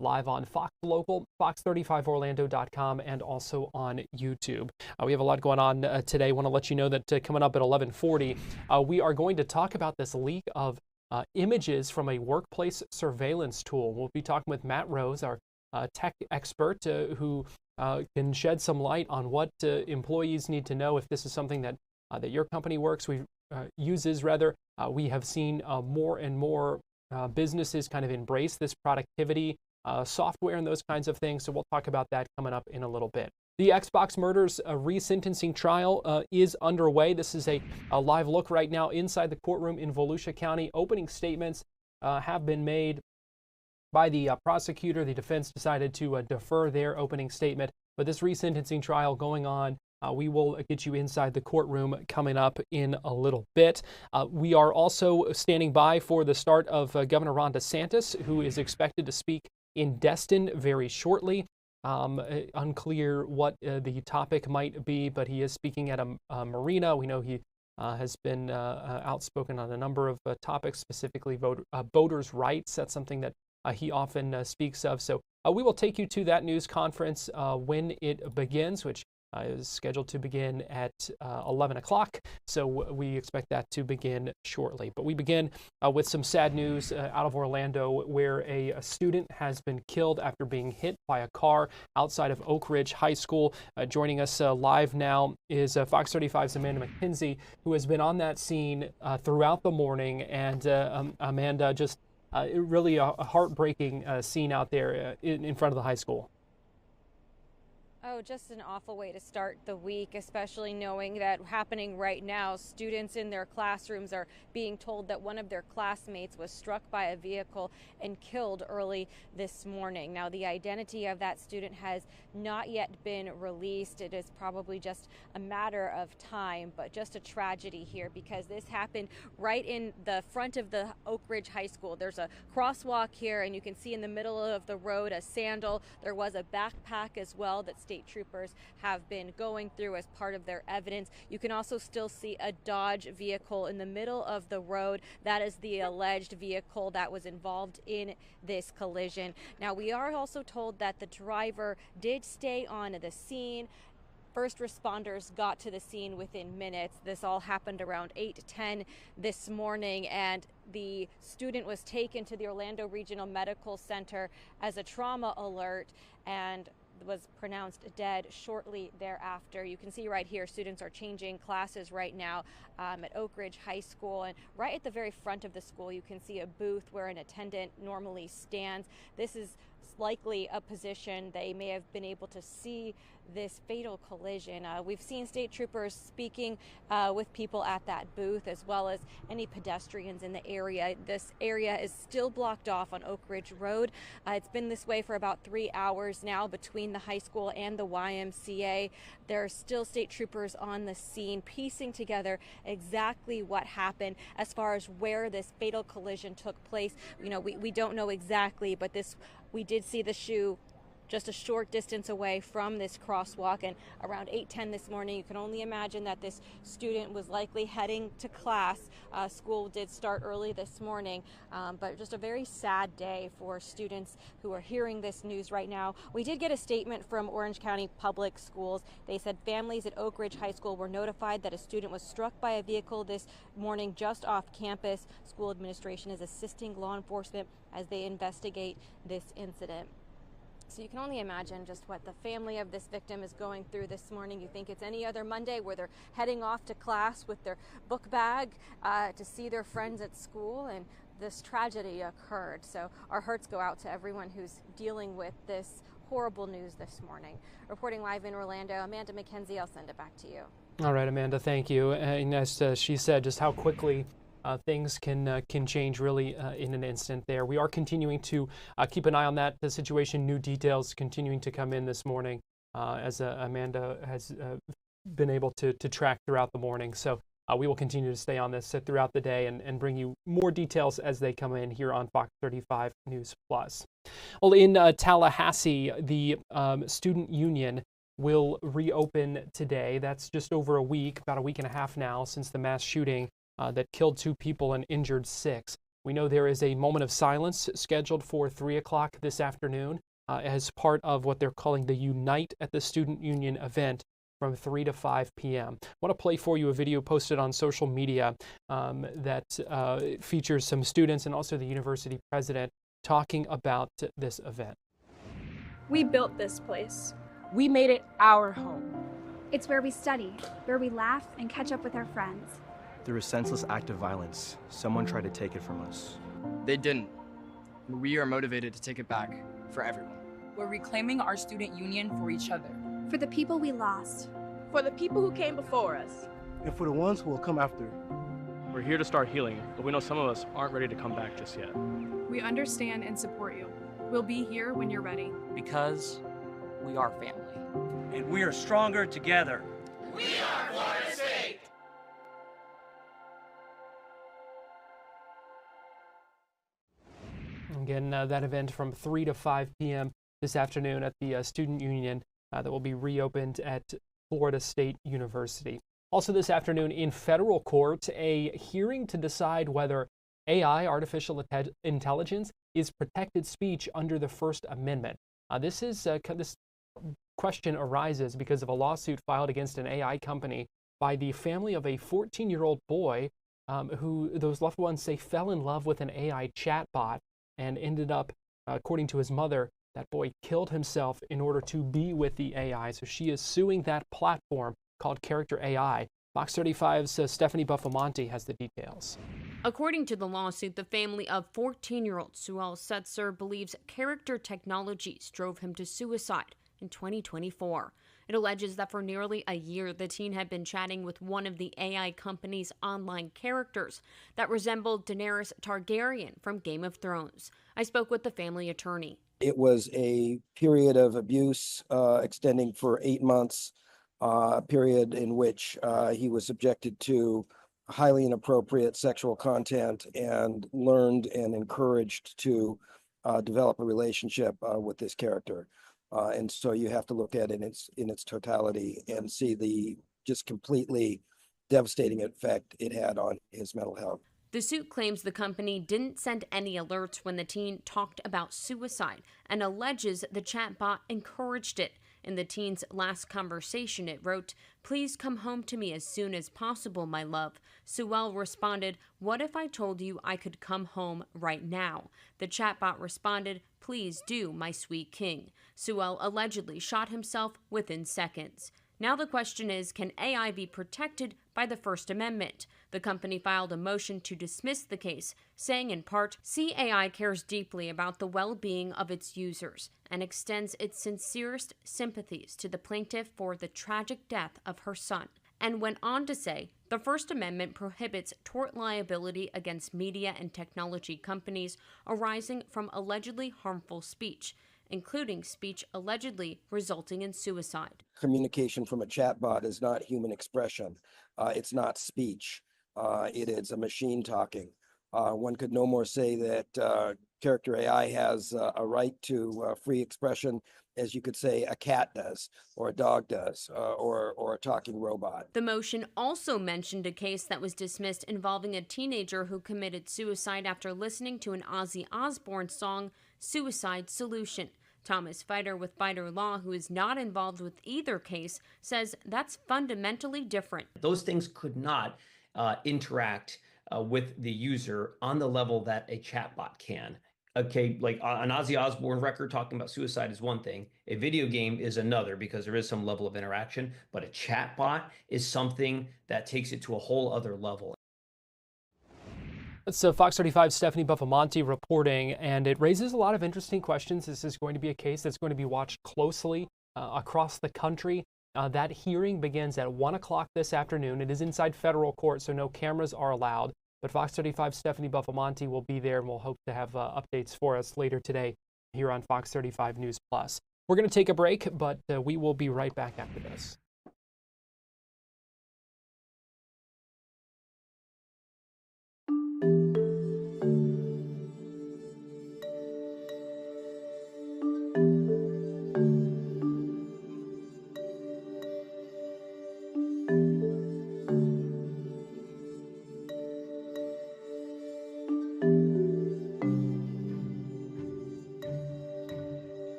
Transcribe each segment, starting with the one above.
live on Fox Local, fox35orlando.com, and also on YouTube. We have a lot going on today. I want to let you know that coming up at 11:40, we are going to talk about this leak of images from a workplace surveillance tool. We'll be talking with Matt Rose, our tech expert, who can shed some light on what employees need to know if this is something that that your company uses. We have seen more and more businesses kind of embrace this productivity software and those kinds of things. So we'll talk about that coming up in a little bit. The Xbox murders resentencing trial is underway. This is a live look right now inside the courtroom in Volusia County. Opening statements have been made by the prosecutor. The defense decided to defer their opening statement, but this resentencing trial going on. We will get you inside the courtroom coming up in a little bit. We are also standing by for the start of Governor Ron DeSantis, who is expected to speak in Destin very shortly. Unclear what the topic might be, but he is speaking at a marina. We know he has been outspoken on a number of topics, specifically voters' rights. That's something that he often speaks of. So we will take you to that news conference when it begins, which is scheduled to begin at 11 o'clock. So we expect that to begin shortly. But we begin with some sad news out of Orlando, where a student has been killed after being hit by a car outside of Oak Ridge High School. Joining us live now is Fox 35's Amanda McKenzie, who has been on that scene throughout the morning. And Amanda, just really a heartbreaking scene out there in front of the high school. Oh, just an awful way to start the week, especially knowing that happening right now, students in their classrooms are being told that one of their classmates was struck by a vehicle and killed early this morning. Now, the identity of that student has not yet been released. It is probably just a matter of time, but just a tragedy here because this happened right in the front of the Oak Ridge High School. There's a crosswalk here, and you can see in the middle of the road a sandal. There was a backpack as well that state troopers have been going through as part of their evidence. You can also still see a Dodge vehicle in the middle of the road. That is the alleged vehicle that was involved in this collision. Now, we are also told that the driver did stay on the scene. First responders got to the scene within minutes. This all happened around 8:10 this morning, and the student was taken to the Orlando Regional Medical Center as a trauma alert and was pronounced dead shortly thereafter. You can see right here, students are changing classes right now at Oak Ridge High School, and right at the very front of the school you can see a booth where an attendant normally stands. This is likely a position they may have been able to see this fatal collision. We've seen state troopers speaking with people at that booth, as well as any pedestrians in the area. This area is still blocked off on Oak Ridge Road. It's been this way for about 3 hours now between the high school and the YMCA. There are still state troopers on the scene piecing together exactly what happened as far as where this fatal collision took place. You know, we don't know exactly, but we did see the shoe just a short distance away from this crosswalk, and around 8:10 this morning, you can only imagine that this student was likely heading to class. School did start early this morning, but just a very sad day for students who are hearing this news right now. We did get a statement from Orange County Public Schools. They said families at Oak Ridge High School were notified that a student was struck by a vehicle this morning just off campus. School administration is assisting law enforcement as they investigate this incident. So you can only imagine just what the family of this victim is going through this morning. You think it's any other Monday where they're heading off to class with their book bag to see their friends at school, and this tragedy occurred. So our hearts go out to everyone who's dealing with this horrible news this morning. Reporting live in Orlando, Amanda McKenzie, I'll send it back to you. All right, Amanda, thank you. And as she said, just how quickly things can change really in an instant there. We are continuing to keep an eye on that the situation. New details continuing to come in this morning as Amanda has been able to track throughout the morning. So we will continue to stay on this throughout the day and bring you more details as they come in here on Fox 35 News Plus. Well, in Tallahassee, the student union will reopen today. That's just over a week, about a week and a half now, since the mass shooting that killed 2 people and injured 6. We know there is a moment of silence scheduled for 3 o'clock this afternoon as part of what they're calling the Unite at the Student Union event from 3 to 5 p.m. I want to play for you a video posted on social media that features some students and also the university president talking about this event. We built this place. We made it our home. It's where we study, where we laugh and catch up with our friends. Through a senseless act of violence, someone tried to take it from us. They didn't. We are motivated to take it back for everyone. We're reclaiming our student union for each other. For the people we lost. For the people who came before us. And for the ones who will come after. We're here to start healing, but we know some of us aren't ready to come back just yet. We understand and support you. We'll be here when you're ready. Because we are family. And we are stronger together. We are Florida State! Again, that event from 3 to 5 p.m. this afternoon at the Student Union that will be reopened at Florida State University. Also this afternoon in federal court, a hearing to decide whether AI, artificial intelligence, is protected speech under the First Amendment. This question arises because of a lawsuit filed against an AI company by the family of a 14-year-old boy who those loved ones say fell in love with an AI chatbot and ended up, according to his mother, that boy killed himself in order to be with the AI. So she is suing that platform called Character.ai. Fox 35's Stephanie Buffamonte has the details. According to the lawsuit, the family of 14-year-old Suel Setzer believes Character Technologies drove him to suicide in 2024. It alleges that for nearly a year, the teen had been chatting with one of the AI company's online characters that resembled Daenerys Targaryen from Game of Thrones. I spoke with the family attorney. It was a period of abuse extending for 8 months, a period in which he was subjected to highly inappropriate sexual content and learned and encouraged to develop a relationship with this character. And so you have to look at it in its totality and see the just completely devastating effect it had on his mental health. The suit claims the company didn't send any alerts when the teen talked about suicide and alleges the chatbot encouraged it. In the teen's last conversation, it wrote, "Please come home to me as soon as possible, my love." Suel responded, "What if I told you I could come home right now?" The chatbot responded, "Please do, my sweet king." Suel allegedly shot himself within seconds. Now the question is, can AI be protected by the First Amendment? The company filed a motion to dismiss the case, saying in part, CAI cares deeply about the well-being of its users and extends its sincerest sympathies to the plaintiff for the tragic death of her son, and went on to say, the First Amendment prohibits tort liability against media and technology companies arising from allegedly harmful speech, including speech allegedly resulting in suicide. Communication from a chatbot is not human expression. It's not speech. It is a machine talking. One could no more say that Character.ai has a right to free expression as you could say a cat does, or a dog does, or a talking robot. The motion also mentioned a case that was dismissed involving a teenager who committed suicide after listening to an Ozzy Osbourne song, Suicide Solution. Thomas Fighter with Fighter Law, who is not involved with either case, says that's fundamentally different. Those things could not interact with the user on the level that a chatbot can. Okay, like an Ozzy Osbourne record talking about suicide is one thing. A video game is another because there is some level of interaction, but a chatbot is something that takes it to a whole other level. So Fox 35's Stephanie Buffamonte reporting, and it raises a lot of interesting questions. This is going to be a case that's going to be watched closely across the country. That hearing begins at 1 o'clock this afternoon. It is inside federal court, so no cameras are allowed. But Fox 35's Stephanie Buffamonte will be there, and we'll hope to have updates for us later today here on Fox 35 News Plus. We're going to take a break, but we will be right back after this.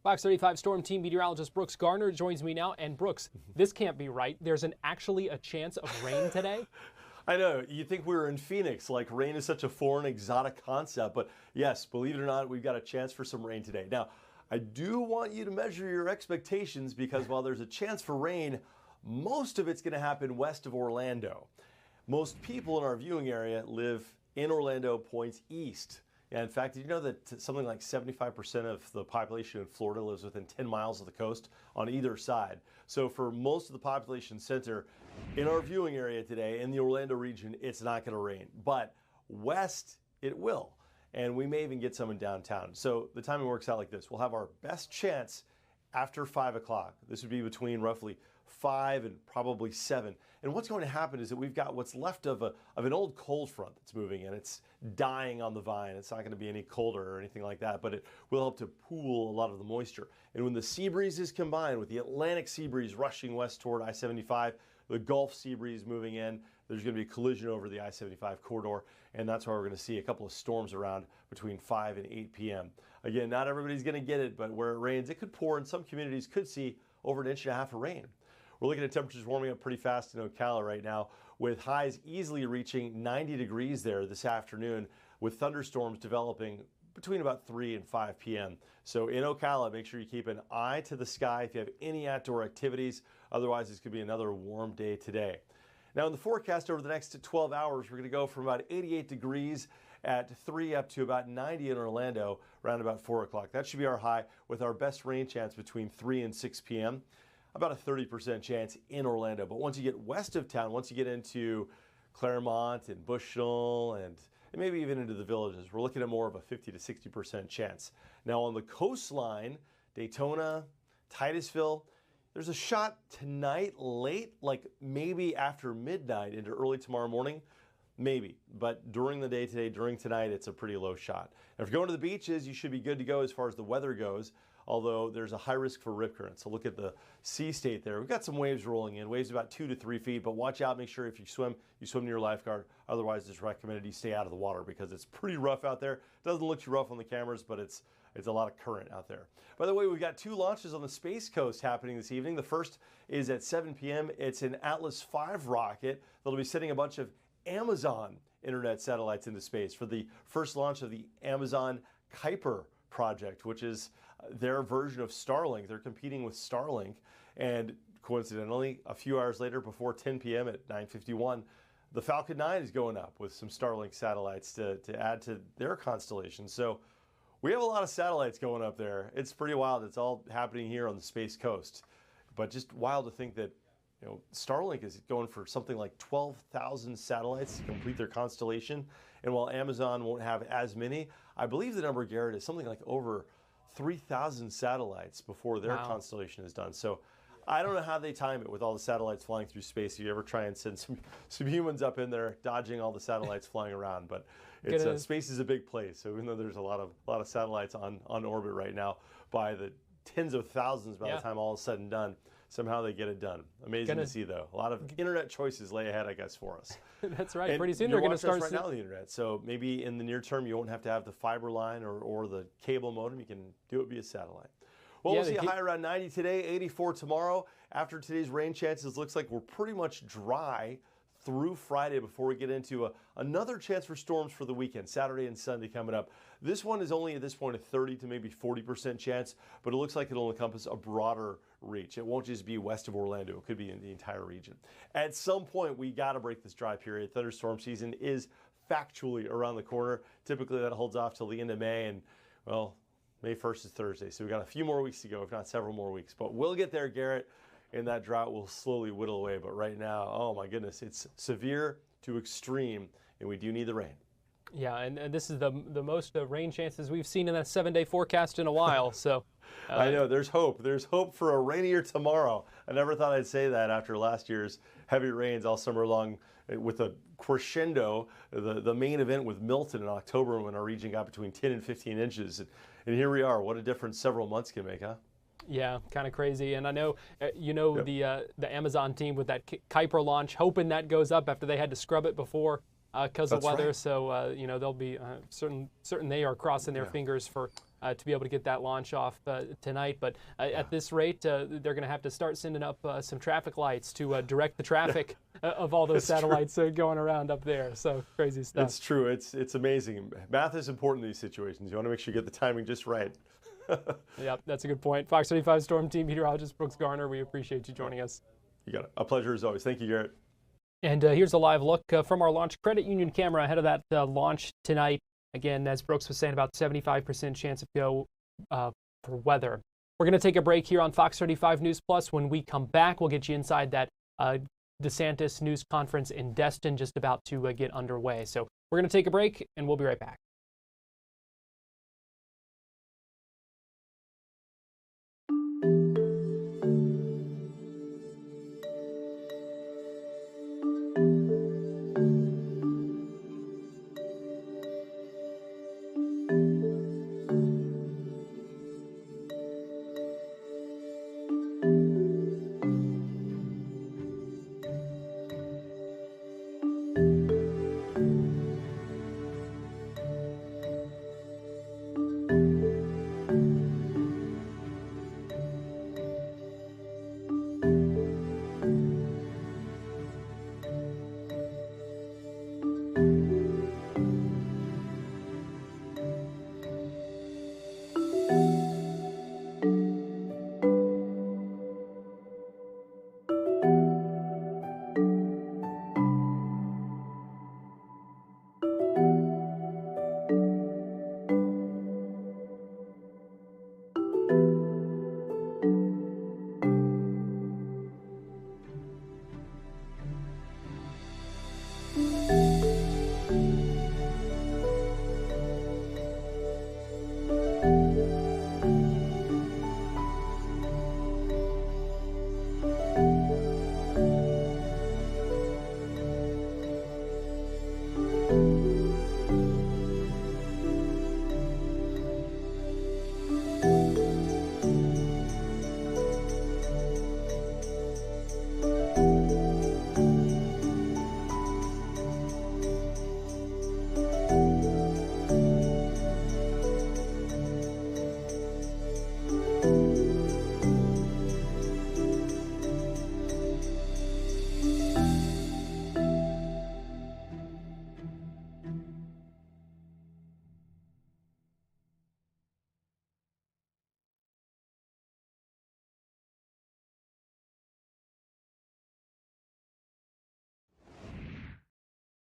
Fox 35 Storm Team meteorologist Brooks Garner joins me now. And Brooks, this can't be right. There's actually a chance of rain today? I know, you think we were in Phoenix, like rain is such a foreign, exotic concept, but yes, believe it or not, we've got a chance for some rain today. Now, I do want you to measure your expectations because while there's a chance for rain, most of it's going to happen west of Orlando. Most people in our viewing area live in Orlando, points east. And in fact, did you know that something like 75% of the population in Florida lives within 10 miles of the coast on either side? So for most of the population center in our viewing area today, in the Orlando region, it's not going to rain. But west, it will. And we may even get some in downtown. So the timing works out like this. We'll have our best chance after 5 o'clock. This would be between roughly 5 and probably 7. And what's going to happen is that we've got what's left of an old cold front that's moving in. It's dying on the vine. It's not going to be any colder or anything like that, but it will help to cool a lot of the moisture. And when the sea breeze is combined with the Atlantic sea breeze rushing west toward I-75, the Gulf sea breeze moving in, there's going to be a collision over the I-75 corridor, and that's why we're going to see a couple of storms around between 5 and 8 p.m. Again, not everybody's going to get it, but where it rains, it could pour, and some communities could see over 1.5 inches of rain. We're looking at temperatures warming up pretty fast in Ocala right now, with highs easily reaching 90 degrees there this afternoon, with thunderstorms developing between about 3 and 5 p.m. So in Ocala, make sure you keep an eye to the sky if you have any outdoor activities. Otherwise, this could be another warm day today. Now in the forecast over the next 12 hours, we're going to go from about 88 degrees at 3 up to about 90 in Orlando around about 4 o'clock. That should be our high, with our best rain chance between 3 and 6 p.m. About a 30% chance in Orlando. But once you get west of town, once you get into Claremont and Bushnell and maybe even into the villages, we're looking at more of a 50 to 60% chance. Now on the coastline, Daytona, Titusville, there's a shot tonight late, like maybe after midnight into early tomorrow morning. Maybe, but during the day today, during tonight, it's a pretty low shot. And if you're going to the beaches, you should be good to go as far as the weather goes, although there's a high risk for rip current. So look at the sea state there. We've got some waves rolling in, waves about 2 to 3 feet, but watch out, make sure if you swim near your lifeguard. Otherwise, it's recommended you stay out of the water because it's pretty rough out there. It doesn't look too rough on the cameras, but it's a lot of current out there. By the way, we've got 2 launches on the Space Coast happening this evening. The first is at 7 p.m. It's an Atlas V rocket that'll be sending a bunch of Amazon internet satellites into space for the first launch of the Amazon Kuiper project, which is their version of Starlink. They're competing with Starlink, and coincidentally, a few hours later, before 10 p.m. at 9:51, the Falcon 9 is going up with some Starlink satellites to add to their constellation. So we have a lot of satellites going up there. It's pretty wild. It's all happening here on the Space Coast, but just wild to think that Starlink is going for something like 12,000 satellites to complete their constellation. And while Amazon won't have as many, I believe the number, Garrett, is something like over 3,000 satellites before their constellation is done. So I don't know how they time it with all the satellites flying through space. If you ever try and send some humans up in there dodging all the satellites flying around, but space is a big place. So even though there's a lot of satellites on orbit right now, by the tens of thousands by the time all is said and done, somehow they get it done. Amazing to see, though. A lot of internet choices lay ahead, I guess, for us. That's right. And pretty soon they're going to start right now on the internet. So maybe in the near term you won't have to have the fiber line or the cable modem. You can do it via satellite. Well, we'll see a high around 90 today, 84 tomorrow. After today's rain chances, looks like we're pretty much dry through Friday before we get into another chance for storms for the weekend, Saturday and Sunday coming up. This one is only at this point a 30 to maybe 40% chance, but it looks like it'll encompass a broader reach. It won't just be west of Orlando. It could be in the entire region. At some point, we got to break this dry period. Thunderstorm season is factually around the corner. Typically, that holds off till the end of May, and, well, May 1st is Thursday, so we've got a few more weeks to go, if not several more weeks. But we'll get there, Garrett, and that drought will slowly whittle away. But right now, oh my goodness, it's severe to extreme, and we do need the rain. Yeah, and this is the most rain chances we've seen in that 7-day forecast in a while. So I know, there's hope. There's hope for a rainier tomorrow. I never thought I'd say that after last year's heavy rains all summer long, with a crescendo, the main event with Milton in October when our region got between 10 and 15 inches. And here we are. What a difference several months can make, huh? Yeah, kind of crazy. And I know, the Amazon team with that Kuiper launch, hoping that goes up after they had to scrub it before because of weather. Right. So, they'll be certain they are crossing their fingers for to be able to get that launch off tonight. But at this rate, they're going to have to start sending up some traffic lights to direct the traffic of all those satellites going around up there. So crazy stuff. It's true. It's amazing. Math is important in these situations. You want to make sure you get the timing just right. Yep, that's a good point. Fox 35 Storm Team meteorologist Brooks Garner, we appreciate you joining us. You got it. A pleasure as always. Thank you, Garrett. And here's a live look from our launch credit union camera ahead of that launch tonight. Again, as Brooks was saying, about 75% chance of go for weather. We're going to take a break here on Fox 35 News Plus. When we come back, we'll get you inside that DeSantis news conference in Destin, just about to get underway. So we're going to take a break, and we'll be right back.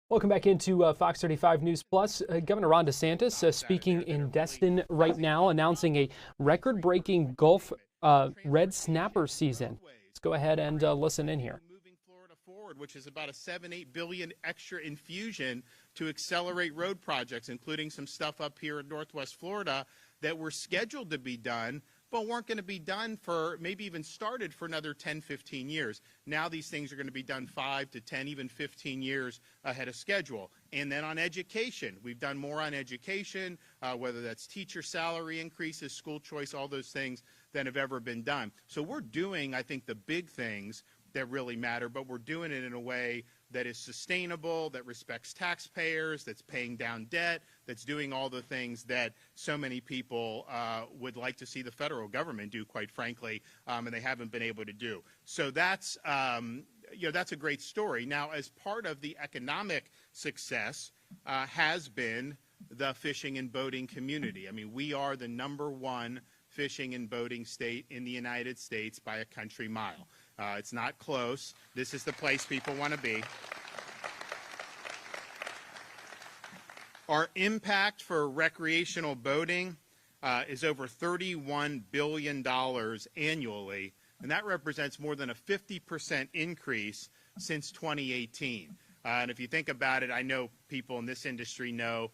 Welcome back into Fox 35 News Plus. Governor Ron DeSantis speaking in Destin right now, announcing a record-breaking Gulf red snapper season. Let's go ahead and listen in here. Moving Florida forward, which is about a $7-8 billion extra infusion to accelerate road projects, including some stuff up here in Northwest Florida that were scheduled to be done, but weren't going to be done for, maybe even started for another 10, 15 years. Now these things are going to be done 5 to 10, even 15 years ahead of schedule. And then on education, we've done more on education, whether that's teacher salary increases, school choice, all those things than have ever been done. So we're doing, I think, the big things that really matter, but we're doing it in a way that is sustainable, that respects taxpayers, that's paying down debt, that's doing all the things that so many people would like to see the federal government do, quite frankly, and they haven't been able to do. So that's, that's a great story. Now, as part of the economic success has been the fishing and boating community. I mean, we are the #1 fishing and boating state in the United States by a country mile. It's not close. This is the place people want to be. Our impact for recreational boating is over $31 billion annually, and that represents more than a 50% increase since 2018. And if you think about it, I know people in this industry know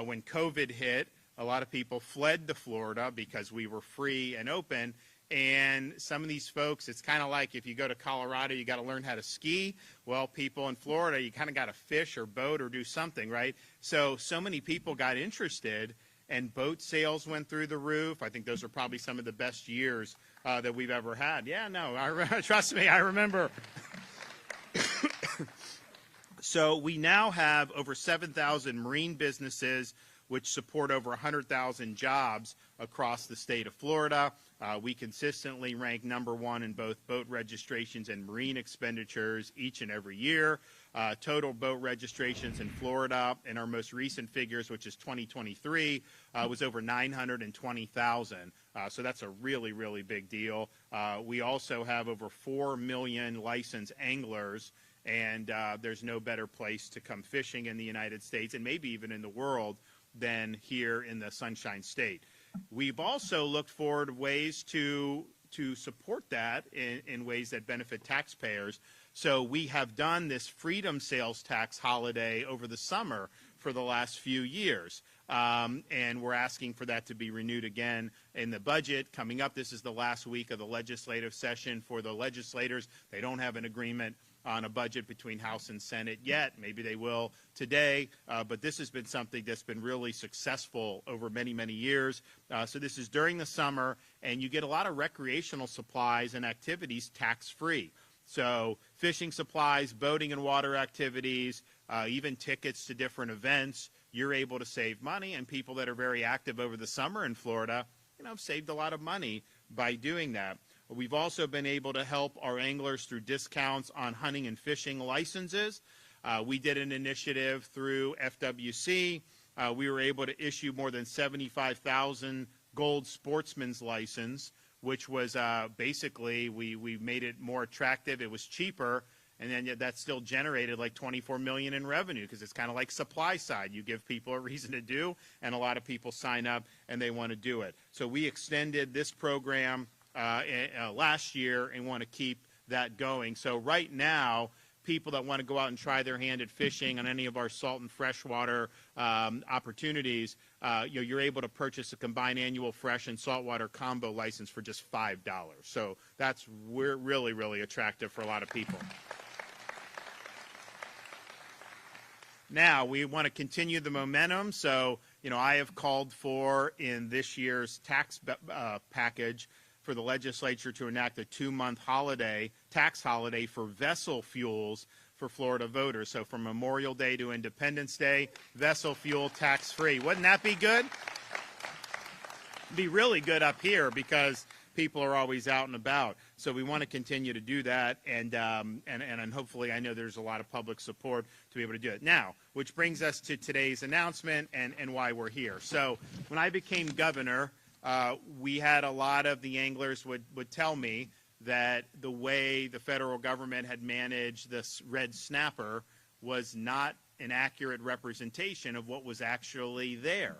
when COVID hit, a lot of people fled to Florida because we were free and open. And some of these folks, it's kind of like if you go to Colorado, you got to learn how to ski. Well, people in Florida, you kind of got to fish or boat or do something, right? So many people got interested, and boat sales went through the roof. I think those are probably some of the best years that we've ever had. Yeah, no, trust me, I remember. So we now have over 7,000 marine businesses which support over 100,000 jobs across the state of Florida. We consistently rank #1 in both boat registrations and marine expenditures each and every year. Total boat registrations in Florida in our most recent figures, which is 2023, was over 920,000. So that's a really, really big deal. We also have over 4 million licensed anglers, and there's no better place to come fishing in the United States and maybe even in the world than here in the Sunshine State. We've also looked forward ways to support that in ways that benefit taxpayers. So we have done this freedom sales tax holiday over the summer for the last few years. And we're asking for that to be renewed again in the budget coming up. This is the last week of the legislative session for the legislators. They don't have an agreement on a budget between House and Senate yet. Maybe they will today, but this has been something that's been really successful over many, many years. So this is during the summer, and you get a lot of recreational supplies and activities tax-free. So fishing supplies, boating and water activities, even tickets to different events, you're able to save money, and people that are very active over the summer in Florida, have saved a lot of money by doing that. We've also been able to help our anglers through discounts on hunting and fishing licenses. We did an initiative through FWC. We were able to issue more than 75,000 gold sportsman's license, which was basically, we made it more attractive. It was cheaper, and then yet that still generated like $24 million in revenue, because it's kind of like supply side. You give people a reason to do, and a lot of people sign up and they want to do it. So we extended this program last year and want to keep that going. So right now, people that want to go out and try their hand at fishing on any of our salt and freshwater opportunities, you're able to purchase a combined annual fresh and saltwater combo license for just $5. So that's really, really attractive for a lot of people. Now, we want to continue the momentum. So, I have called for in this year's tax package for the legislature to enact a 2-month tax holiday for vessel fuels for Florida voters. So from Memorial Day to Independence Day, vessel fuel tax-free. Wouldn't that be good? It'd be really good up here because people are always out and about. So we want to continue to do that, and hopefully, I know there's a lot of public support to be able to do it. Now, which brings us to today's announcement and why we're here. So when I became governor, we had a lot of the anglers would tell me that the way the federal government had managed this red snapper was not an accurate representation of what was actually there.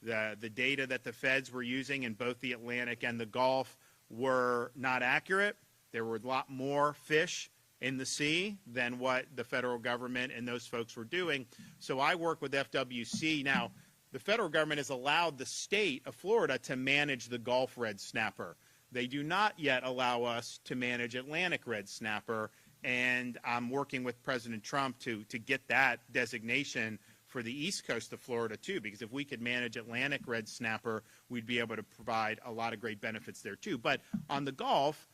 The data that the feds were using in both the Atlantic and the Gulf were not accurate. There were a lot more fish in the sea than what the federal government and those folks were doing. So I work with FWC. Now, the federal government has allowed the state of Florida to manage the Gulf red snapper. They do not yet allow us to manage Atlantic red snapper, and I'm working with President Trump to get that designation for the east coast of Florida too, because if we could manage Atlantic red snapper, we'd be able to provide a lot of great benefits there too. But on the Gulf,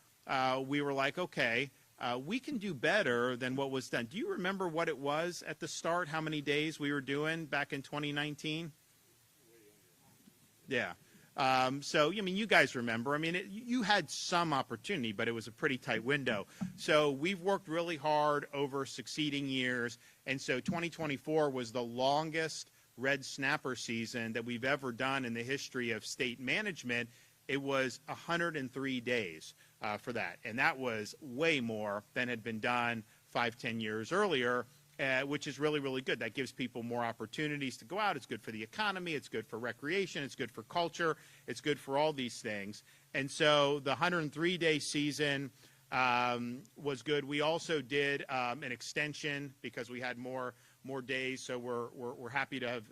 we were like, okay, we can do better than what was done. Do you remember what it was at the start, how many days we were doing back in 2019? Yeah. So, you guys remember. You had some opportunity, but it was a pretty tight window. So we've worked really hard over succeeding years, and so 2024 was the longest red snapper season that we've ever done in the history of state management. It was 103 days for that, and that was way more than had been done 5-10 years earlier. Which is really, really good. That gives people more opportunities to go out. It's good for the economy. It's good for recreation. It's good for culture. It's good for all these things. And so the 103-day season was good. We also did an extension because we had more days. So we're happy to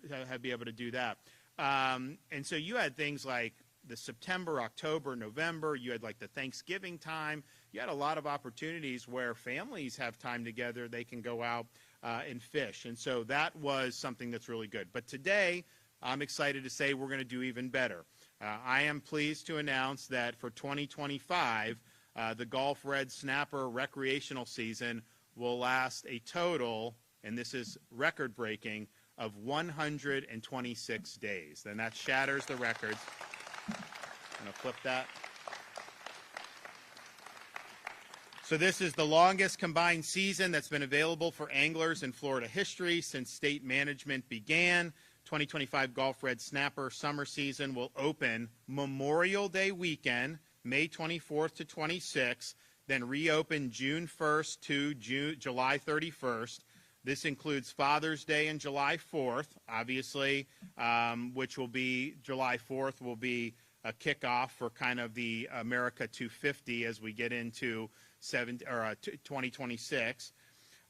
be able to do that. And so you had things like the September, October, November. You had like the Thanksgiving time. You had a lot of opportunities where families have time together. They can go out and fish. And so that was something that's really good. But today, I'm excited to say we're going to do even better. I am pleased to announce that for 2025, the Gulf red snapper recreational season will last a total, and this is record-breaking, of 126 days. Then that shatters the records. I'm going to flip that. So this is the longest combined season that's been available for anglers in Florida history since state management began. 2025 Gulf Red Snapper summer season will open Memorial Day weekend, May 24th to 26th, then reopen June 1st to July 31st. This includes Father's Day and July 4th, obviously, which will be July 4th will be a kickoff for kind of the America 250 as we get into 2026.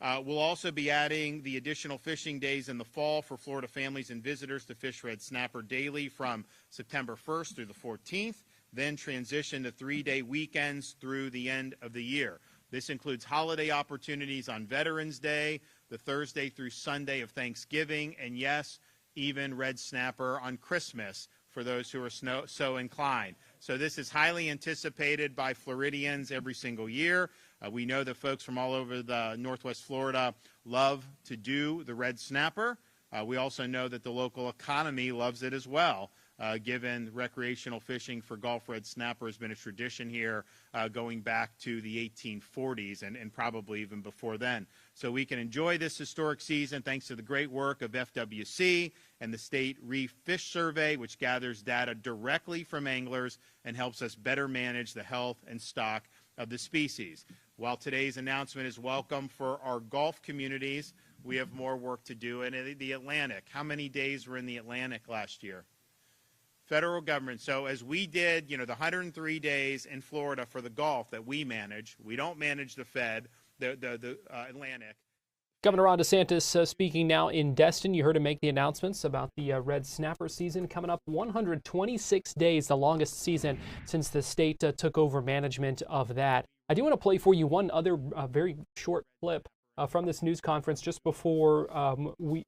We'll also be adding the additional fishing days in the fall for Florida families and visitors to fish red snapper daily from September 1st through the 14th, then transition to 3-day weekends through the end of the year. This includes holiday opportunities on Veterans Day, the Thursday through Sunday of Thanksgiving, and yes, even red snapper on Christmas for those who are so inclined. So this is highly anticipated by Floridians every single year. We know that folks from all over the Northwest Florida love to do the red snapper. We also know that the local economy loves it as well, given recreational fishing for Gulf red snapper has been a tradition here going back to the 1840s and probably even before then. So we can enjoy this historic season thanks to the great work of FWC and the State Reef Fish Survey, which gathers data directly from anglers and helps us better manage the health and stock of the species. While today's announcement is welcome for our Gulf communities, we have more work to do. And in the Atlantic, how many days were in the Atlantic last year? Federal government. So as we did, the 103 days in Florida for the Gulf that we manage, we don't manage the Fed, the Atlantic. Governor Ron DeSantis speaking now in Destin. You heard him make the announcements about the red snapper season coming up. 126 days, the longest season since the state took over management of that. I do want to play for you one other very short clip from this news conference just before we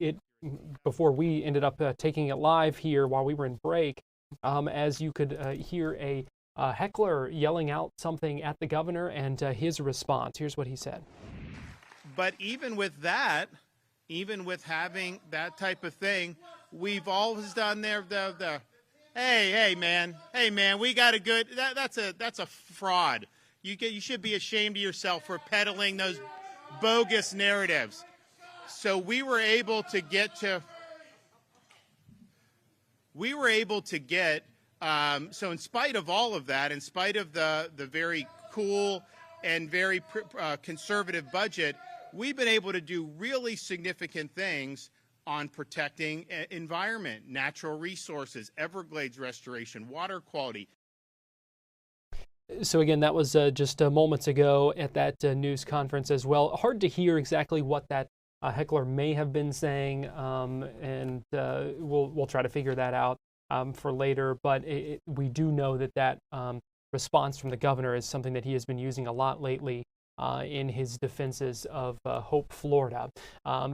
ended up taking it live here while we were in break. As you could hear a heckler yelling out something at the governor and his response. Here's what he said. But even with that, even with having that type of thing, we've always done the hey man, we got a good, that's a fraud. You should be ashamed of yourself for peddling those bogus narratives. So we were able to get, so in spite of all of that, in spite of the very cool and very conservative budget, we've been able to do really significant things on protecting environment, natural resources, Everglades restoration, water quality. So again, that was just moments ago at that news conference as well. Hard to hear exactly what that heckler may have been saying, and we'll try to figure that out for later. But we do know that response from the governor is something that he has been using a lot lately in his defenses of Hope, Florida.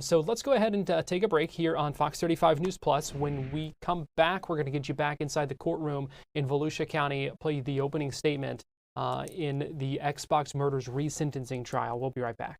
So let's go ahead and take a break here on Fox 35 News Plus. When we come back, we're going to get you back inside the courtroom in Volusia County, play the opening statement in the Xbox murders resentencing trial. We'll be right back.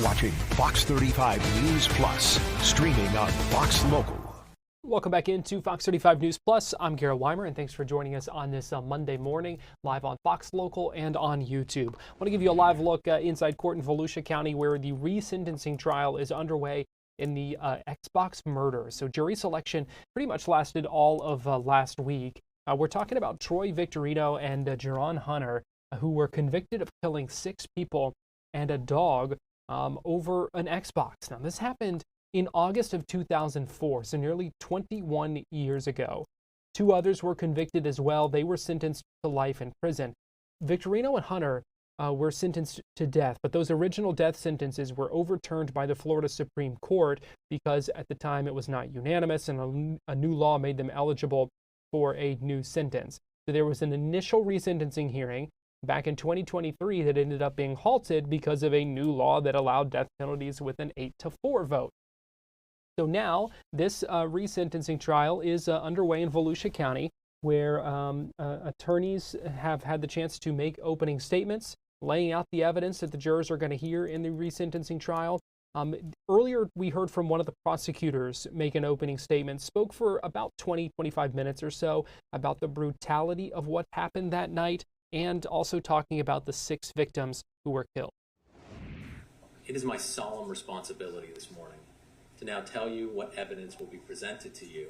watching Fox 35 News Plus, streaming on Fox Local. Welcome back into Fox 35 News Plus. I'm Garrett Wymer, and thanks for joining us on this Monday morning, live on Fox Local and on YouTube. I want to give you a live look inside court in Volusia County, where the resentencing trial is underway in the Xbox murder. So jury selection pretty much lasted all of last week. We're talking about Troy Victorino and Jerron Hunter, who were convicted of killing 6 people and a dog over an Xbox. Now, this happened in August of 2004, so nearly 21 years ago. 2 others were convicted as well. They were sentenced to life in prison. Victorino and Hunter were sentenced to death, but those original death sentences were overturned by the Florida Supreme Court because at the time it was not unanimous, and a new law made them eligible for a new sentence. So there was an initial resentencing hearing back in 2023 that ended up being halted because of a new law that allowed death penalties with an 8-4 vote. So now this resentencing trial is underway in Volusia County, where attorneys have had the chance to make opening statements, laying out the evidence that the jurors are going to hear in the resentencing trial. Earlier, we heard from one of the prosecutors make an opening statement, spoke for about 20-25 minutes or so about the brutality of what happened that night, and also talking about the 6 victims who were killed. It is my solemn responsibility this morning to now tell you what evidence will be presented to you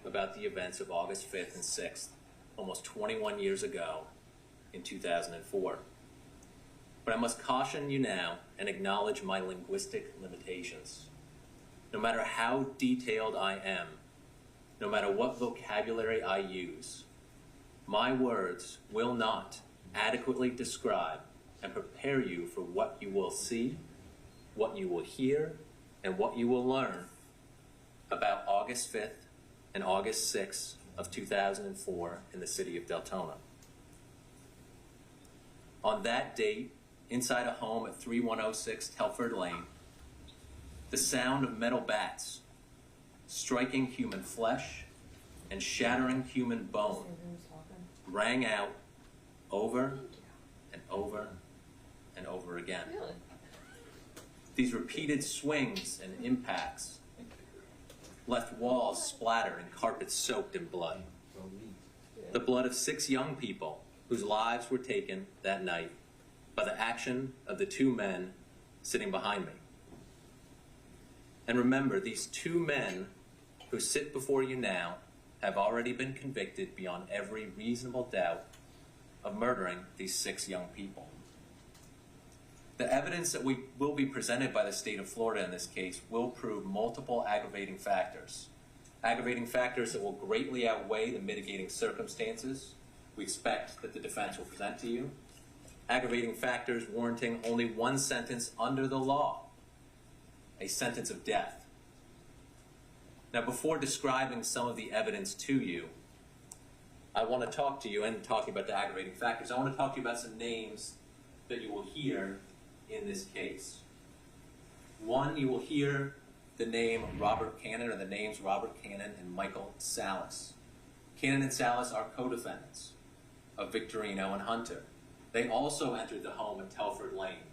about the events of August 5th and 6th, almost 21 years ago in 2004. But I must caution you now and acknowledge my linguistic limitations. No matter how detailed I am, no matter what vocabulary I use, my words will not adequately describe and prepare you for what you will see, what you will hear, and what you will learn about August 5th and August 6th of 2004 in the city of Deltona. On that date, inside a home at 3106 Telford Lane, the sound of metal bats striking human flesh and shattering human bone rang out over and over and over again. These repeated swings and impacts left walls splattered and carpets soaked in blood. The blood of 6 young people whose lives were taken that night by the action of the 2 men sitting behind me. And remember, these 2 men who sit before you now have already been convicted beyond every reasonable doubt of murdering these 6 young people. The evidence that will be presented by the state of Florida in this case will prove multiple aggravating factors that will greatly outweigh the mitigating circumstances we expect that the defense will present to you, aggravating factors warranting only one sentence under the law, a sentence of death. Now, before describing some of the evidence to you, I want to talk to you, and talking about the aggravating factors, I want to talk to you about some names that you will hear in this case. One, you will hear the name Robert Cannon, or the names Robert Cannon and Michael Salas. Cannon and Salas are co-defendants of Victorino and Hunter. They also entered the home in Telford Lane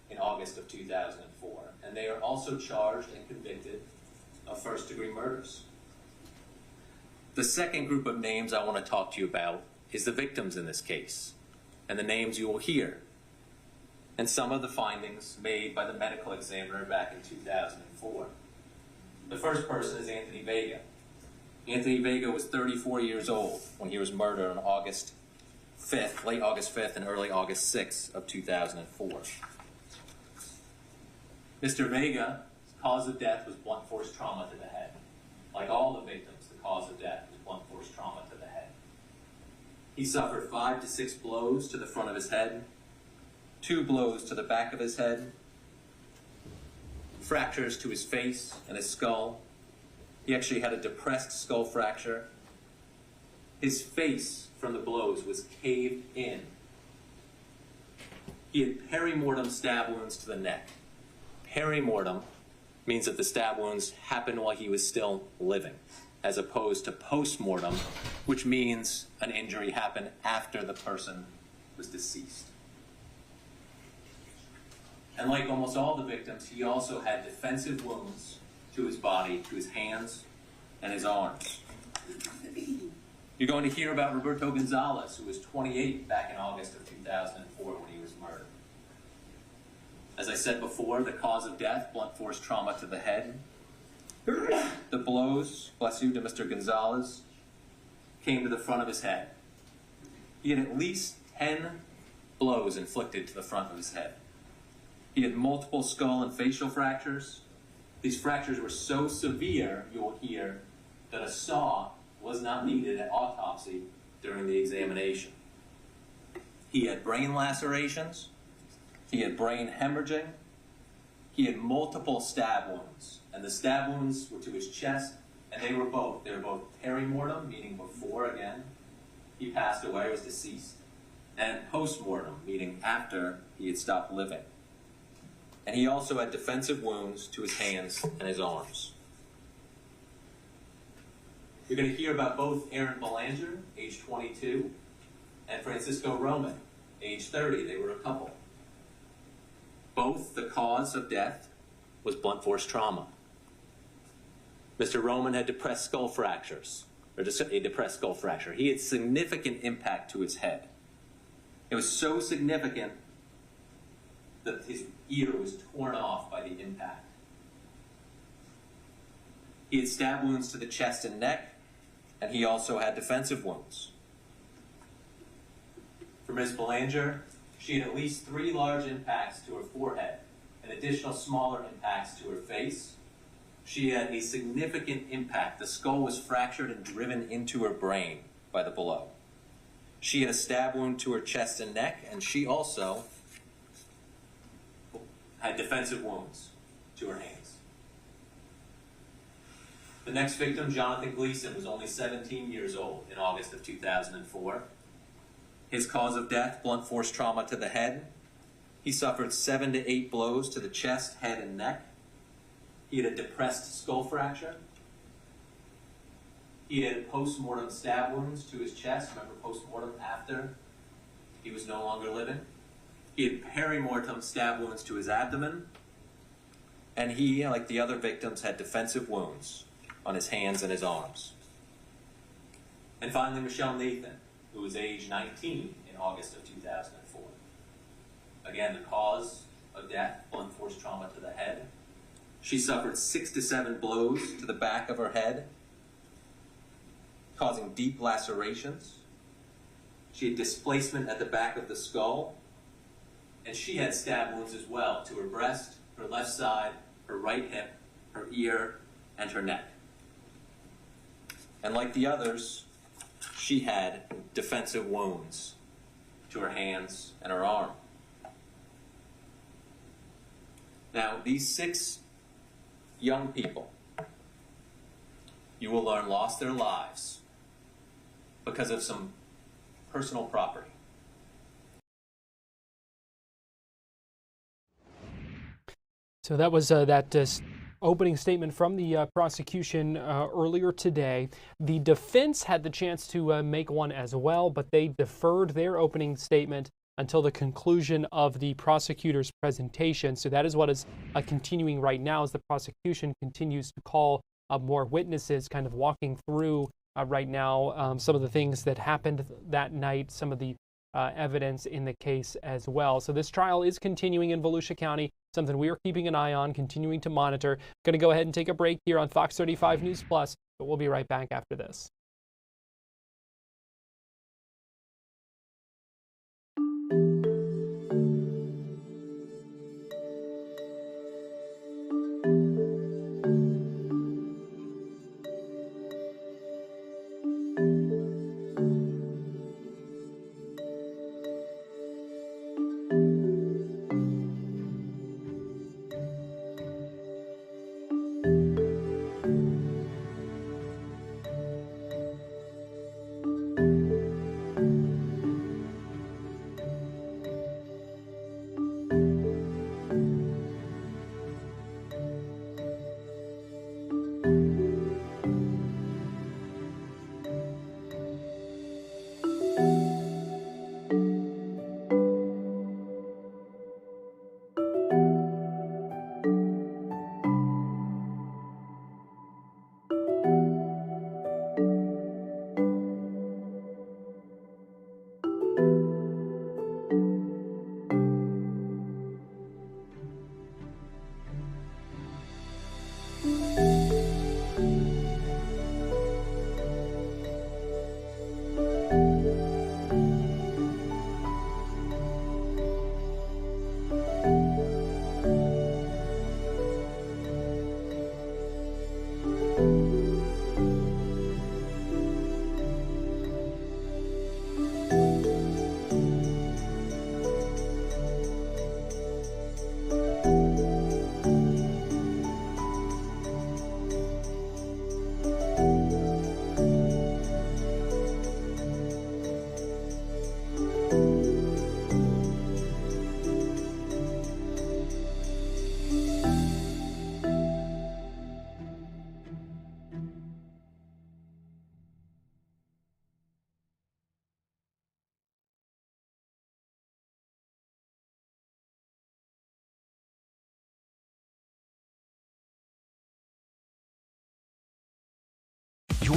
in August of 2004, and they are also charged and convicted of first-degree murders. The second group of names I want to talk to you about is the victims in this case, and the names you will hear, and some of the findings made by the medical examiner back in 2004. The first person is Anthony Vega. Anthony Vega was 34 years old when he was murdered on August 5th, late August 5th and early August 6th of 2004. Mr. Vega's cause of death was blunt force trauma to the head. Like all the victims, the cause of death was blunt force trauma to the head. He suffered 5 to 6 blows to the front of his head, 2 blows to the back of his head, fractures to his face and his skull. He actually had a depressed skull fracture. His face from the blows was caved in. He had perimortem stab wounds to the neck. Perimortem means that the stab wounds happened while he was still living, as opposed to postmortem, which means an injury happened after the person was deceased. And like almost all the victims, he also had defensive wounds to his body, to his hands, and his arms. You're going to hear about Roberto Gonzalez, who was 28 back in August of 2004 when he was murdered. As I said before, the cause of death, blunt force trauma to the head. The blows, bless you, to Mr. Gonzalez came to the front of his head. He had at least 10 blows inflicted to the front of his head. He had multiple skull and facial fractures. These fractures were so severe, you will hear, that a saw was not needed at autopsy during the examination. He had brain lacerations. He had brain hemorrhaging. He had multiple stab wounds. And the stab wounds were to his chest, and they were both perimortem, meaning before, again, he passed away, was deceased, and postmortem, meaning after he had stopped living. And he also had defensive wounds to his hands and his arms. You're going to hear about both Aaron Belanger, age 22, and Francisco Roman, age 30. They were a couple. Both the cause of death was blunt force trauma. Mr. Roman had depressed skull fractures, or just a depressed skull fracture. He had significant impact to his head. It was so significant that his ear was torn off by the impact. He had stab wounds to the chest and neck, and he also had defensive wounds. For Ms. Belanger, she had at least 3 large impacts to her forehead and additional smaller impacts to her face. She had a significant impact. The skull was fractured and driven into her brain by the blow. She had a stab wound to her chest and neck, and she also had defensive wounds to her hands. The next victim, Jonathan Gleason, was only 17 years old in August of 2004. His cause of death, blunt force trauma to the head. He suffered 7 to 8 blows to the chest, head, and neck. He had a depressed skull fracture. He had post-mortem stab wounds to his chest. Remember, post-mortem after he was no longer living. He had perimortem stab wounds to his abdomen. And he, like the other victims, had defensive wounds on his hands and his arms. And finally, Michelle Nathan, who was age 19 in August of 2004. Again, the cause of death, blunt force trauma to the head. She suffered 6 to 7 blows to the back of her head, causing deep lacerations. She had displacement at the back of the skull, and she had stab wounds as well to her breast, her left side, her right hip, her ear, and her neck. And like the others, she had defensive wounds to her hands and her arm. Now, these 6 young people, you will learn, lost their lives because of some personal property. So that was that opening statement from the prosecution earlier today. The defense had the chance to make one as well, but they deferred their opening statement until the conclusion of the prosecutor's presentation. So that is what is continuing right now as the prosecution continues to call more witnesses, kind of walking through right now some of the things that happened that night, some of the evidence in the case as well. So this trial is continuing in Volusia County, something we are keeping an eye on, continuing to monitor. Going to go ahead and take a break here on Fox 35 News Plus, but we'll be right back after this.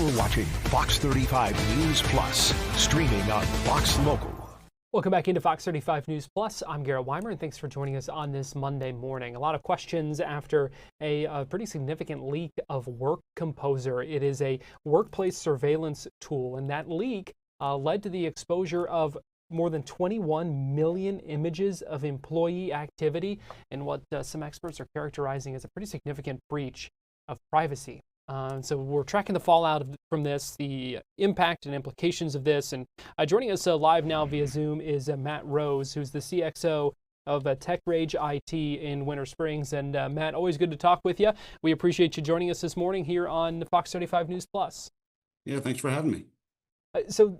You're watching Fox 35 News Plus, streaming on Fox Local. Welcome back into Fox 35 News Plus. I'm Garrett Wymer, and thanks for joining us on this Monday morning. A lot of questions after a pretty significant leak of Work Composer. It is a workplace surveillance tool, and that leak led to the exposure of more than 21 million images of employee activity in what some experts are characterizing as a pretty significant breach of privacy. So we're tracking the fallout from this, the impact and implications of this. And joining us live now via Zoom is Matt Rose, who's the CXO of Tech Rage IT in Winter Springs. And Matt, always good to talk with you. We appreciate you joining us this morning here on Fox 35 News Plus. Yeah, thanks for having me. So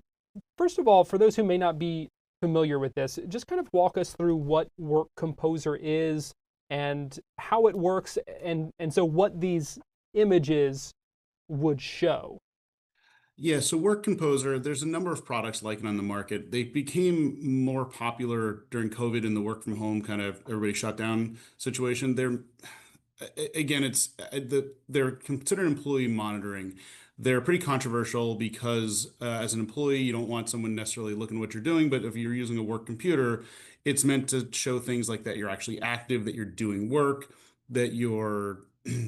first of all, for those who may not be familiar with this, just kind of walk us through what Work Composer is and how it works, and so what these images would show. Yeah, so Work Composer, there's a number of products like it on the market. They became more popular during COVID and the work from home kind of everybody shut down situation. They're considered employee monitoring. They're pretty controversial because as an employee, you don't want someone necessarily looking at what you're doing, but if you're using a work computer, it's meant to show things like that you're actually active, that you're doing work, that you're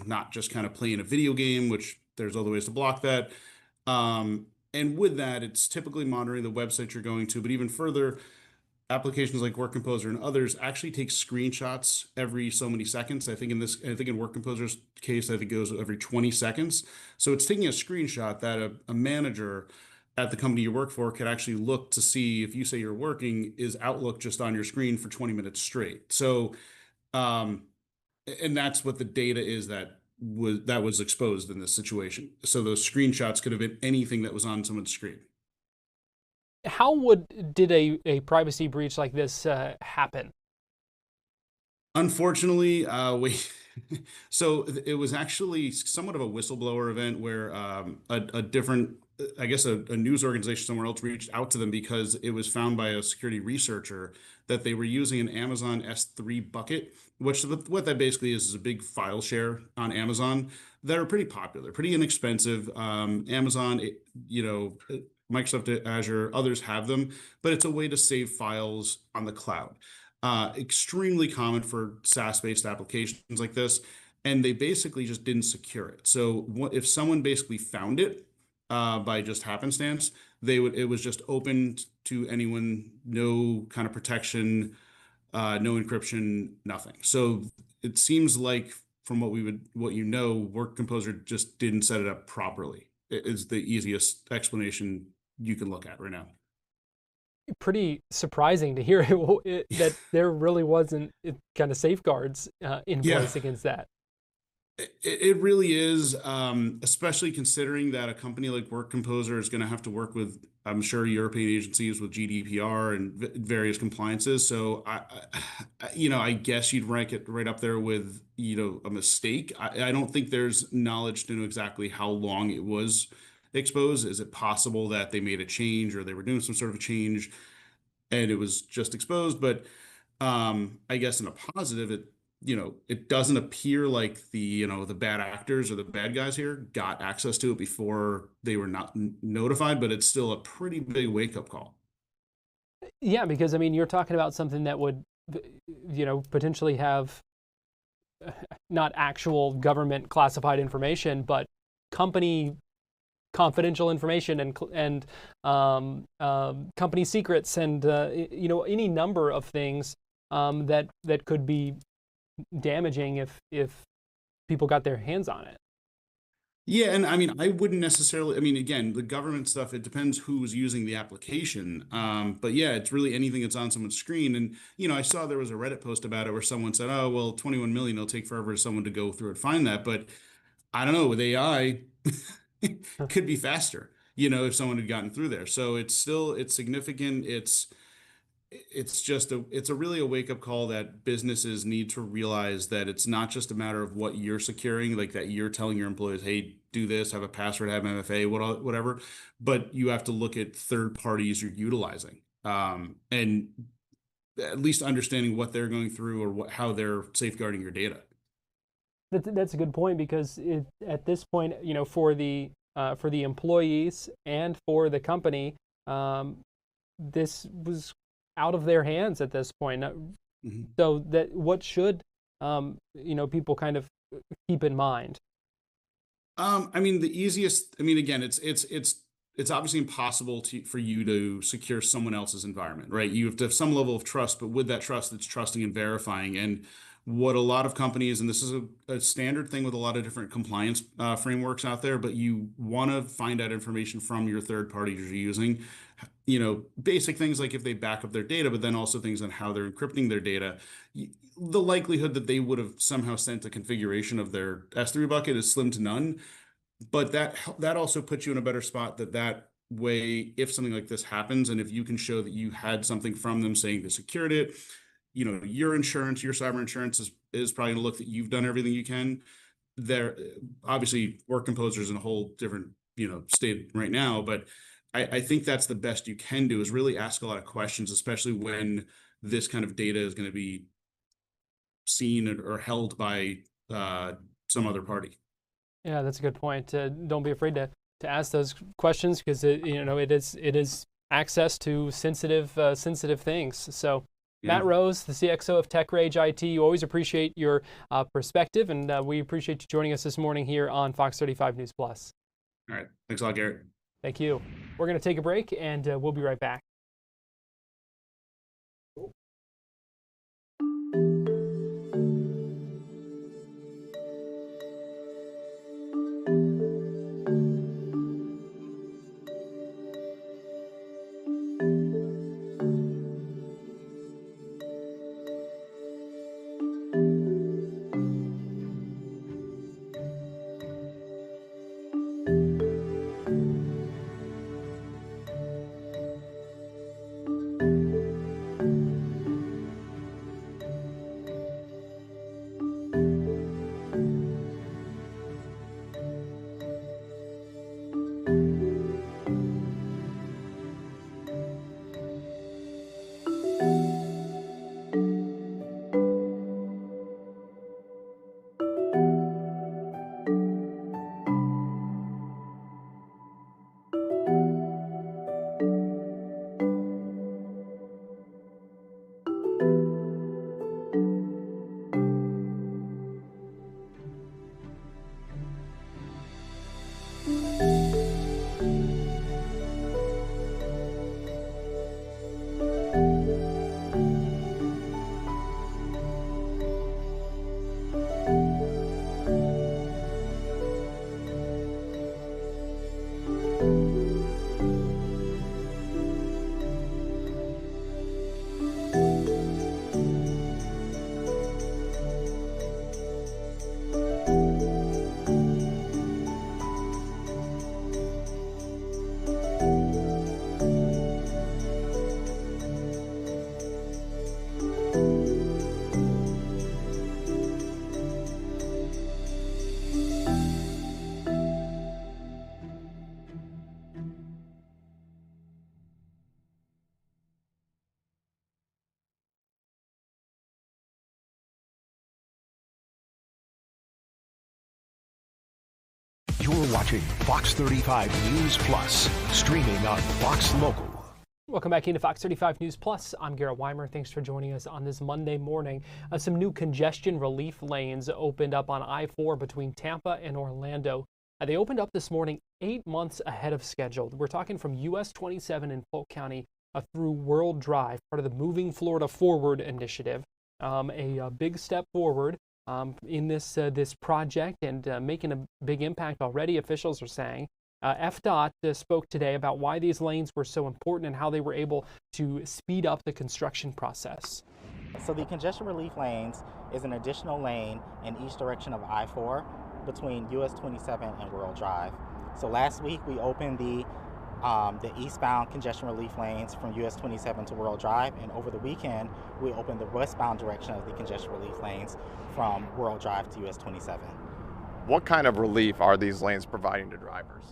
not just kind of playing a video game, which there's other ways to block that. And with that, it's typically monitoring the website you're going to, but even further, applications like Work Composer and others actually take screenshots every so many seconds. I think in Work Composer's case, I think it goes every 20 seconds. So it's taking a screenshot that a manager at the company you work for could actually look to see if you say you're working, is Outlook just on your screen for 20 minutes straight. So, and that's what the data is that was exposed in this situation. So those screenshots could have been anything that was on someone's screen. How did a privacy breach like this happen? Unfortunately, so it was actually somewhat of a whistleblower event where a different, I guess a news organization somewhere else reached out to them because it was found by a security researcher that they were using an Amazon S3 bucket, which what that basically is a big file share on Amazon that are pretty popular, pretty inexpensive. Amazon, Microsoft Azure, others have them, but it's a way to save files on the cloud. Extremely common for SaaS-based applications like this, and they basically just didn't secure it. So if someone basically found it by just happenstance, it was just open to anyone, no kind of protection, no encryption, nothing. So it seems like from what Work Composer just didn't set it up properly. It is the easiest explanation you can look at right now. Pretty surprising to hear that there really wasn't kind of safeguards in place against that. It really is, especially considering that a company like Work Composer is going to have to work with, I'm sure, European agencies with GDPR and various compliances. So I guess you'd rank it right up there with, a mistake. I don't think there's knowledge to know exactly how long it was exposed. Is it possible that they made a change or they were doing some sort of a change and it was just exposed? But I guess in a positive, it doesn't appear like the bad actors or the bad guys here got access to it before they were not notified, but it's still a pretty big wake-up call. Yeah, because you're talking about something that would, potentially have not actual government classified information, but company confidential information and company secrets and any number of things that could be damaging if people got their hands on it. Yeah, and I wouldn't necessarily, again, the government stuff, it depends who's using the application. But yeah, it's really anything that's on someone's screen. And, I saw there was a Reddit post about it where someone said, oh, well, 21 million, it'll take forever for someone to go through and find that. But I don't know, with AI, could be faster, if someone had gotten through there. So it's significant. It's really a wake-up call that businesses need to realize that it's not just a matter of what you're securing, like that you're telling your employees, hey, do this, have a password, have MFA, whatever, but you have to look at third parties you're utilizing, and at least understanding what they're going through or how they're safeguarding your data. That's a good point, because at this point, for the for the employees and for the company, this was out of their hands at this point. So that what should people kind of keep in mind? I mean, the easiest. I mean, again, it's obviously impossible for you to secure someone else's environment, right? You have to have some level of trust, but with that trust, it's trusting and verifying. And what a lot of companies, and this is a standard thing with a lot of different compliance frameworks out there, but you want to find out information from your third parties you're using. Basic things like if they back up their data, but then also things on how they're encrypting their data. The likelihood that they would have somehow sent a configuration of their S3 bucket is slim to none. But that also puts you in a better spot that way, if something like this happens, and if you can show that you had something from them saying they secured it, your insurance, your cyber insurance is probably going to look that you've done everything you can. There, obviously, Work Composer is in a whole different state right now, but I think that's the best you can do, is really ask a lot of questions, especially when this kind of data is going to be seen or held by some other party. Yeah, that's a good point. Don't be afraid to ask those questions, because it is access to sensitive things. So, yeah. Matt Rose, the CXO of Tech Rage IT, you always appreciate your perspective, and we appreciate you joining us this morning here on Fox 35 News Plus. All right, thanks a lot, Garrett. Thank you. We're going to take a break, and we'll be right back. You're watching Fox 35 News Plus, streaming on Fox Local. Welcome back into Fox 35 News Plus. I'm Garrett Wymer. Thanks for joining us on this Monday morning. Some new congestion relief lanes opened up on I-4 between Tampa and Orlando. They opened up this morning 8 months ahead of schedule. We're talking from US 27 in Polk County through World Drive, part of the Moving Florida Forward initiative. A big step forward in this project, and making a big impact already, officials are saying. FDOT spoke today about why these lanes were so important and how they were able to speed up the construction process. So the congestion relief lanes is an additional lane in each direction of I-4 between US 27 and World Drive. So last week we opened the eastbound congestion relief lanes from US 27 to World Drive, and over the weekend we opened the westbound direction of the congestion relief lanes from World Drive to US 27. What kind of relief are these lanes providing to drivers?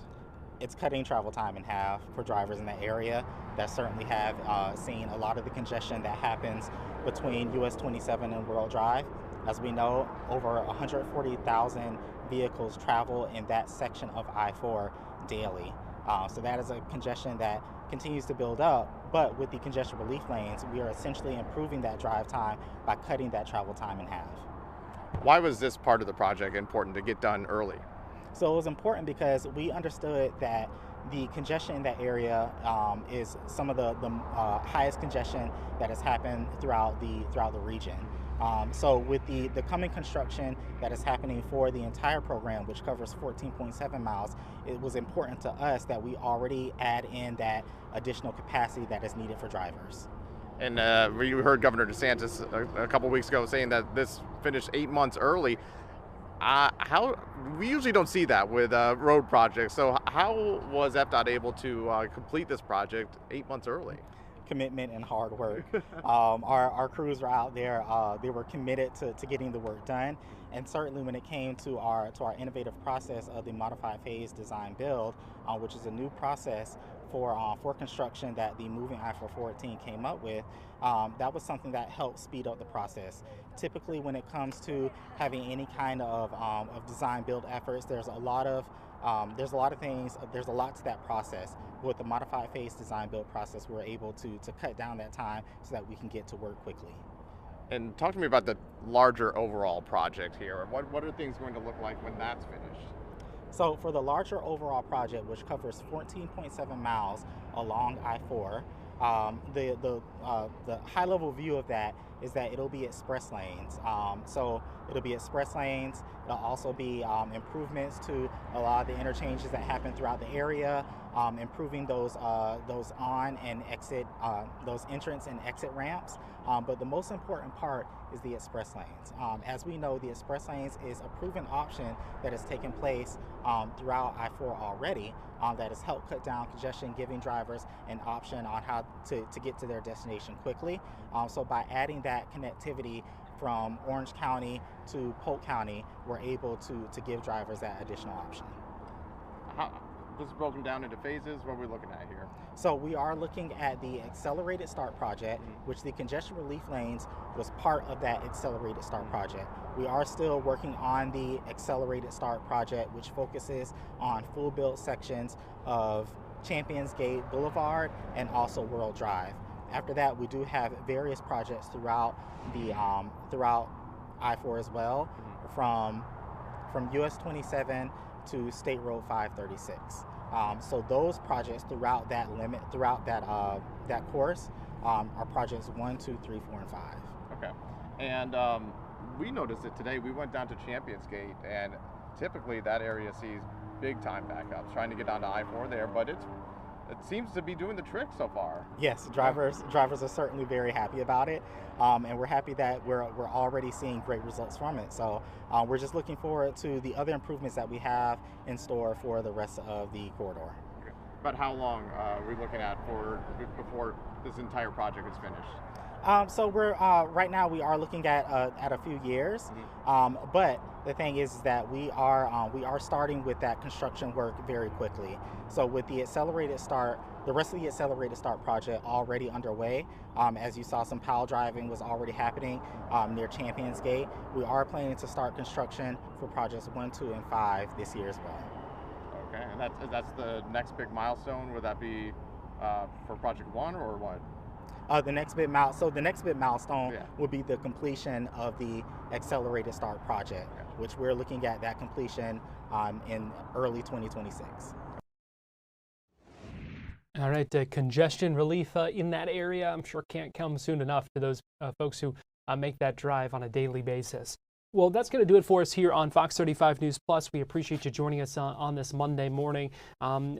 It's cutting travel time in half for drivers in that area that certainly have seen a lot of the congestion that happens between US 27 and World Drive. As we know, over 140,000 vehicles travel in that section of I-4 daily. So that is a congestion that continues to build up, but with the congestion relief lanes, we are essentially improving that drive time by cutting that travel time in half. Why was this part of the project important to get done early? So it was important because we understood that the congestion in that area is some of the highest congestion that has happened throughout the region. So with the coming construction that is happening for the entire program, which covers 14.7 miles, it was important to us that we already add in that additional capacity that is needed for drivers. And we heard Governor DeSantis a couple weeks ago saying that this finished 8 months early. We usually don't see that with road projects. So how was FDOT able to complete this project 8 months early? Commitment and hard work. Our crews were out there. They were committed to getting the work done. And certainly when it came to our innovative process of the modified phase design build, which is a new process for construction that the Moving I-414 came up with, that was something that helped speed up the process. Typically, when it comes to having any kind of design build efforts, there's a lot of things. There's a lot to that process. With the modified phase design build process, we're able to cut down that time so that we can get to work quickly. And talk to me about the larger overall project here. What are things going to look like when that's finished? So for the larger overall project, which covers 14.7 miles along I-4, the high-level view of that is that it'll be express lanes. So it'll be express lanes. It'll also be improvements to a lot of the interchanges that happen throughout the area, improving those on and exit, those entrance and exit ramps. But the most important part is the express lanes. As we know, the express lanes is a proven option that has taken place throughout I-4 already, that has helped cut down congestion, giving drivers an option on how to get to their destination quickly. So by adding that connectivity from Orange County to Polk County, we're able to give drivers that additional option. This is broken down into phases. What are we looking at here? So we are looking at the Accelerated Start project, which the congestion relief lanes was part of that Accelerated Start project. We are still working on the Accelerated Start project, which focuses on full build sections of Champions Gate Boulevard and also World Drive. After that, we do have various projects throughout throughout I-4 as well, from US 27 to State Road 536. So those projects throughout that that course are projects 1, 2, 3, 4, and 5. Okay. And we noticed it today. We went down to Champions Gate, and typically that area sees big time backups trying to get down to I-4 there, but it seems to be doing the trick so far. Yes, drivers are certainly very happy about it, and we're happy that we're already seeing great results from it. So we're just looking forward to the other improvements that we have in store for the rest of the corridor. Okay. But how long are we looking at before this entire project is finished? So we're right now we are looking at a few years, but the thing is that we are starting with that construction work very quickly. So with the Accelerated Start, the rest of the Accelerated Start project already underway. As you saw, some pile driving was already happening near Champions Gate. We are planning to start construction for projects 1, 2, and 5 this year as well. Okay, and that's the next big milestone. Would that be for project 1 or what? The next big milestone will be the completion of the Accelerated Start project, which we're looking at that completion in early 2026. All right, congestion relief in that area, I'm sure can't come soon enough to those folks who make that drive on a daily basis. Well, that's going to do it for us here on Fox 35 News Plus. We appreciate you joining us on this Monday morning.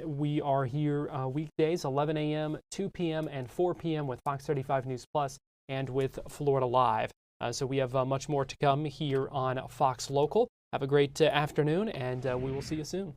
We are here weekdays, 11 a.m., 2 p.m., and 4 p.m. with Fox 35 News Plus and with Florida Live. So we have much more to come here on Fox Local. Have a great afternoon, and we will see you soon.